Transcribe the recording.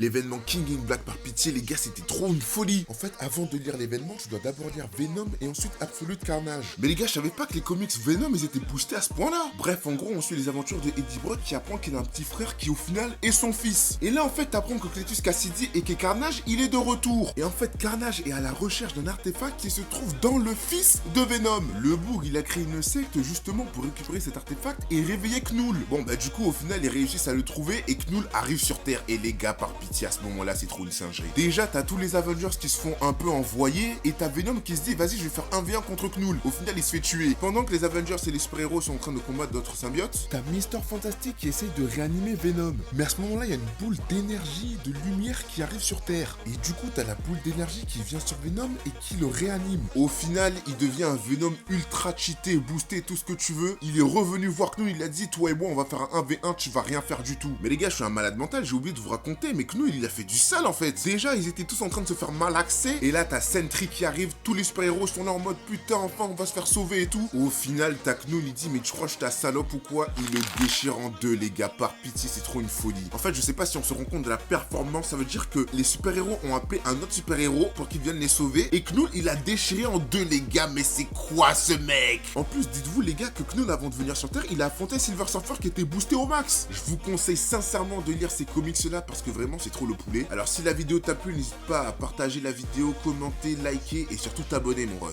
L'événement King in Black par pitié, les gars, c'était trop une folie. En fait, avant de lire l'événement, tu dois d'abord lire Venom et ensuite Absolute Carnage. Mais les gars, je savais pas que les comics Venom, ils étaient boostés à ce point-là. Bref, en gros, on suit les aventures de Eddie Brock qui apprend qu'il a un petit frère qui, au final, est son fils. Et là, en fait, t'apprends que Cletus Cassidy et que Carnage, il est de retour. Et en fait, Carnage est à la recherche d'un artefact qui se trouve dans le fils de Venom. Le bourg, il a créé une secte justement pour récupérer cet artefact et réveiller Knull. Bon, bah du coup, au final, ils réussissent à le trouver et Knull arrive sur Terre. Et les gars, par pitié, à ce moment-là, c'est trop une singerie. Déjà, t'as tous les Avengers qui se font un peu envoyer et t'as Venom qui se dit, vas-y, je vais faire 1v1 contre Knull. Au final, il se fait tuer. Pendant que les Avengers et les super-héros sont en train de combattre d'autres symbiotes, t'as Mister Fantastic qui essaye de réanimer Venom. Mais à ce moment-là, il y a une boule d'énergie, de lumière qui arrive sur Terre. Et du coup, t'as la boule d'énergie qui vient sur Venom et qui le réanime. Au final, il devient un Venom ultra cheaté, boosté, tout ce que tu veux. Il est revenu voir Knull, il a dit, toi et moi, on va faire un 1v1, tu vas rien faire du tout. Mais les gars, je suis un malade mental, j'ai oublié de vous raconter, mais Knull, il a fait du sale en fait. Déjà, ils étaient tous en train de se faire malaxer. Et là, t'as Sentry qui arrive, tous les super-héros sont là en mode, putain, enfin, on va se faire sauver et tout. Au final, t'as Knull, il dit, mais tu crois que je ta salope ou quoi? Il le déchire en deux, les gars, par pitié, c'est trop une folie. En fait, je sais pas si on se rend compte de la performance, ça veut dire que les super-héros ont appelé un autre super-héros pour qu'il vienne les sauver. Et Knull, il a déchiré en deux, les gars, mais c'est quoi ce mec? En plus, dites-vous, les gars, que Knull, avant de venir sur Terre, il a affronté Silver Surfer qui était boosté au max. Je vous conseille sincèrement de lire ces comics-là parce que vraiment, c'est trop le poulet. Alors, si la vidéo t'a plu, n'hésite pas à partager la vidéo, commenter, liker et surtout t'abonner, mon ref.